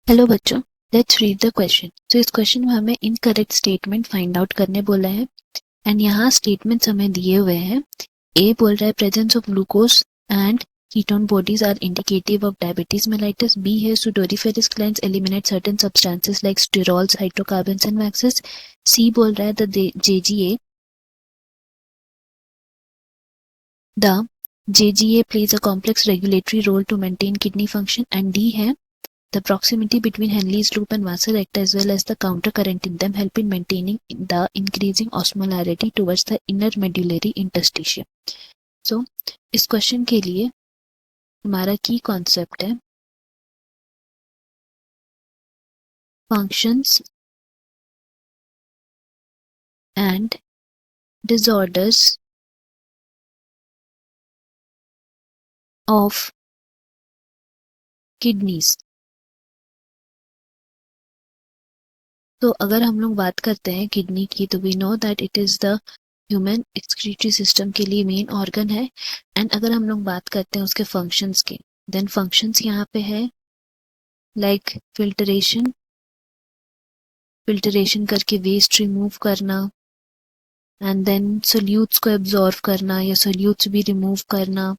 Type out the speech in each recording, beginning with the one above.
Hello बच्चों, let's read the question. तो इस क्वेश्चन में हमें इनकरेक्ट स्टेटमेंट फाइंड आउट करने बोला है एंड यहाँ स्टेटमेंट्स हमें दिए हुए हैं। ए बोल रहा है presence of glucose and ketone bodies are indicative of diabetes mellitus. B है sudoriferous glands eliminate certain substances like sterols, hydrocarbons and waxes. C बोल रहा है the JGA plays a complex regulatory role to maintain kidney function. And D है the proximity between Henle's loop and vasa recta as well as the countercurrent in them help in maintaining the increasing osmolarity towards the inner medullary interstitium. So, इस question के लिए हमारा की concept है functions and disorders of kidneys. तो अगर हम लोग बात करते हैं किडनी की तो we know that it is the human excretory system के लिए मेन ऑर्गन है। एंड अगर हम लोग बात करते हैं उसके फंक्शंस के, देन फंक्शंस यहाँ पे है लाइक फिल्टरेशन करके वेस्ट रिमूव करना एंड देन सोल्यूट्स को एब्जॉर्व करना या सोल्यूट्स भी रिमूव करना,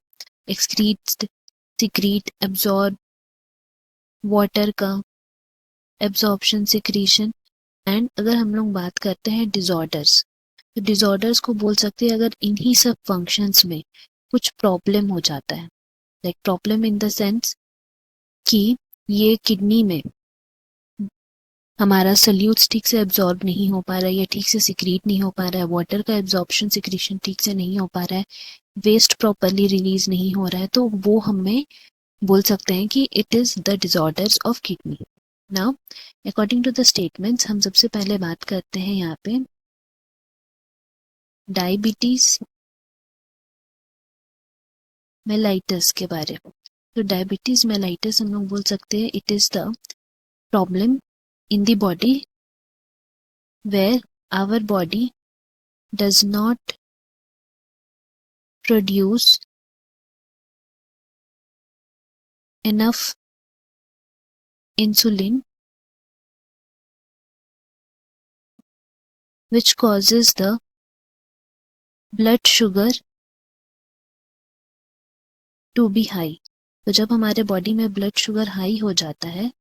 एक्सक्रीट, सिक्रीट, एब्जॉर्ब वाटर का एब्जॉर्प्शन, सिक्रीशन। एंड अगर हम लोग बात करते हैं डिसऑर्डर्स, तो डिसऑर्डर्स को बोल सकते हैं अगर इन्हीं सब फंक्शंस में कुछ प्रॉब्लम हो जाता है, like problem in the sense कि ये किडनी में हमारा सोल्यूट्स ठीक से एब्जॉर्ब नहीं हो पा रहा है या ठीक से सिक्रीट नहीं हो पा रहा है, वाटर का एब्जॉर्प्शन सिक्रीशन ठीक से नहीं हो पा रहा है, वेस्ट प्रॉपरली रिलीज नहीं हो रहा है, तो वो हमें बोल सकते हैं कि it is the disorders of kidney. Now according to the statements हम सबसे पहले बात करते हैं यहाँ पे डायबिटीज मेलाइटस के बारे में। तो डायबिटीज मेलाइटस हम लोग बोल सकते हैं it is the problem in the body where our body does not produce enough insulin which causes the blood sugar to be high. तो जब हमारे बॉडी में ब्लड शुगर हाई हो जाता है,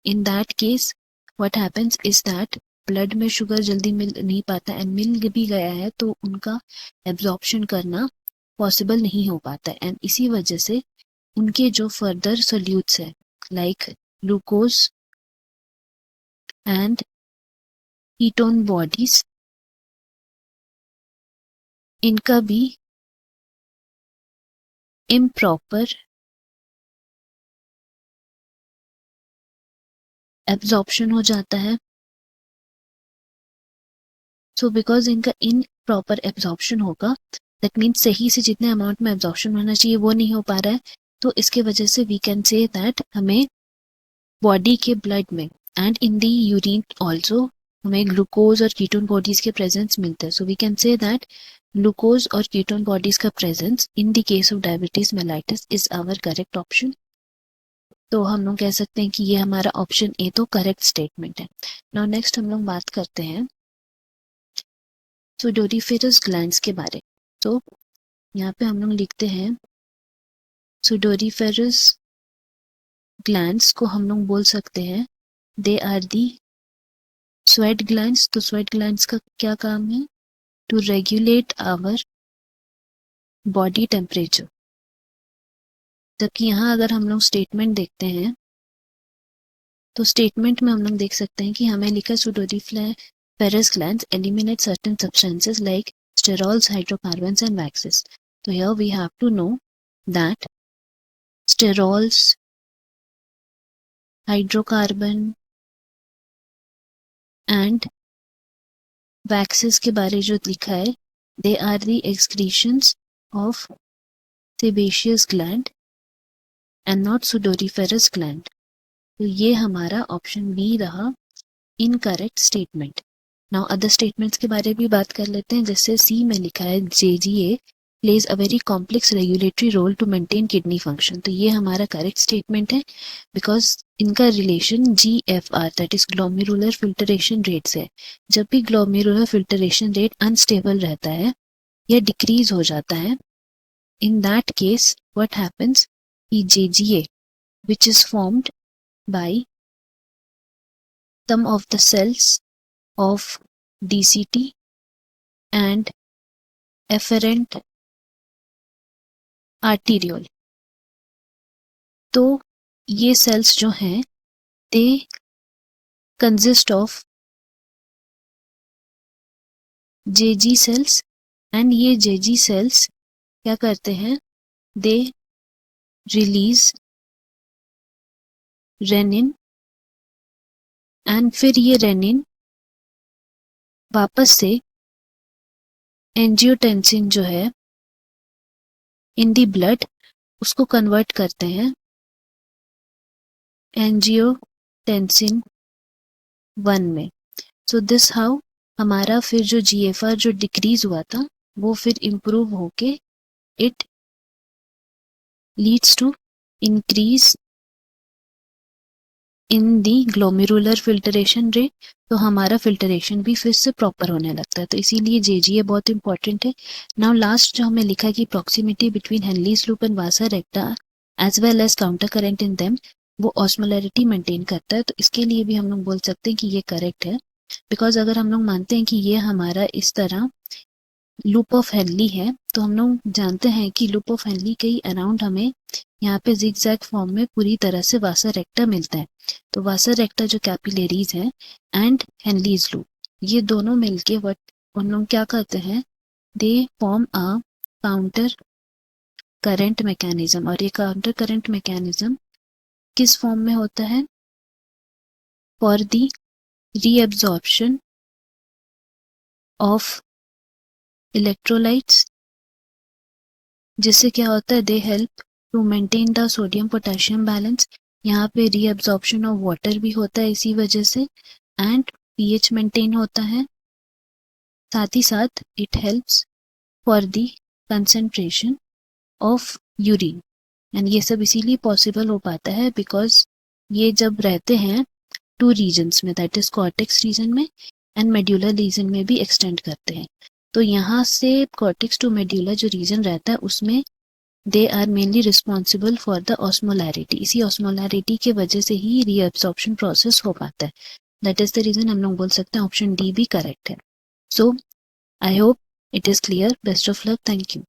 in that case what happens is that blood में sugar जल्दी मिल नहीं पाता एंड मिल भी गया है तो उनका एब्जॉर्प्शन करना पॉसिबल नहीं हो पाता है एंड इसी वजह से उनके जो फर्दर सोल्यूट्स है like glucose and ketone bodies, इनका भी इम्प्रॉपर एब्जॉर्प्शन हो जाता है। सो बिकॉज इनका इम्प्रॉपर एब्जॉर्प्शन होगा, दैट मीन्स सही से जितने अमाउंट में एब्जॉर्प्शन होना चाहिए वो नहीं हो पा रहा है, तो इसके वजह से वी कैन से दैट हमें बॉडी के ब्लड में and in the urine also हमें ग्लूकोज और कीटोन बॉडीज के प्रेजेंस मिलते हैं। So we can say that glucose और कीटोन बॉडीज का presence in the case of diabetes mellitus is our correct option. तो हम लोग कह सकते हैं कि ये हमारा ऑप्शन ए तो करेक्ट स्टेटमेंट है। नाउ नेक्स्ट हम लोग बात करते हैं सुडोरीफेरस ग्लैंड्स के बारे। तो यहाँ पे हम लोग लिखते हैं सुडोरीफेरस ग्लैंड्स को हम लोग बोल सकते हैं they are the sweat glands. तो स्वेट ग्लैंड्स का क्या काम है? To regulate our body temperature. जबकि यहाँ अगर हम लोग स्टेटमेंट देखते हैं तो स्टेटमेंट में हम लोग देख सकते हैं कि हमें लिखा sudoriferous glands eliminate certain substances like sterols, hydrocarbons and waxes. So here we have to know that sterols, hydrocarbon and waxes के बारे जो लिखा है they are the excretions of sebaceous gland and not sudoriferous gland. तो ये हमारा option B रहा incorrect statement. Now other statements के बारे में भी बात कर लेते हैं। जैसे सी में लिखा है JGA plays a very complex regulatory role to maintain kidney function. तो ये हमारा करेक्ट स्टेटमेंट है बिकॉज इनका relation GFR that is glomerular filtration rate से है. जब भी ग्लोमेरुलर फिल्टरेशन रेट अनस्टेबल रहता है या डिक्रीज हो जाता है, in that case what happens, JGA which is formed by some of the cells of DCT and efferent arteriole. तो ये सेल्स जो हैं they consist of JG cells and ये JG सेल्स क्या करते हैं, दे रिलीज रेनिन एंड फिर ये रेनिन वापस से एंजियोटेंसिन जो है इन दी ब्लड उसको कन्वर्ट करते हैं एंजियोटेंसिन 1 में. सो दिस हाउ हमारा फिर जो GFR जो डिक्रीज हुआ था वो फिर इम्प्रूव होके it leads to increase in the glomerular filtration rate. तो हमारा फिल्टरेशन भी फिर से प्रॉपर होने लगता है. तो इसीलिए JGA बहुत इंपॉर्टेंट है. नाउ लास्ट जो हमें लिखा कि proximity between Henle's loop and vasa recta as well as counter current in them वो ऑस्मोलैरिटी मेंटेन करता है. तो इसके लिए भी हम लोग बोल सकते हैं कि ये करेक्ट है बिकॉज अगर हम लोग मानते हैं कि ये हमारा इस तरह लूप ऑफ हेनली है तो हम लोग जानते हैं कि लूप ऑफ हेनली के अराउंड हमें यहाँ पे जिगजैग फॉर्म में पूरी तरह से वासा रेक्टा मिलता है. तो वासा रेक्टा जो कैपिलरीज है एंड हेनलीज लूप ये दोनों मिलके वट हम लोग क्या करते हैं, they form a counter current mechanism. और ये काउंटर करंट मैकेनिज्म किस फॉर्म में होता है, for the reabsorption of electrolytes, जिससे क्या होता है, they help to maintain the sodium potassium balance. यहाँ पे रीअब्जॉर्प्शन ऑफ वाटर भी होता है इसी वजह से एंड pH मेंटेन होता है. साथ ही साथ it helps for the concentration of urine and ये सब इसीलिए पॉसिबल हो पाता है बिकॉज ये जब रहते हैं 2 रीजन्स में दैट इज कॉर्टेक्स रीजन में एंड मेड्यूलर रीजन में भी एक्सटेंड करते हैं. तो यहाँ से कॉर्टेक्स टू मेड्यूलर जो रीजन रहता है उसमें they are mainly responsible for the osmolarity. इसी ऑस्मोलैरिटी के वजह से ही रीअब्सॉर्प्शन प्रोसेस हो पाता है. दैट इज द रीजन हम लोग बोल सकते हैं ऑप्शन डी भी करेक्ट है. So I hope it is clear. Best of luck. Thank you.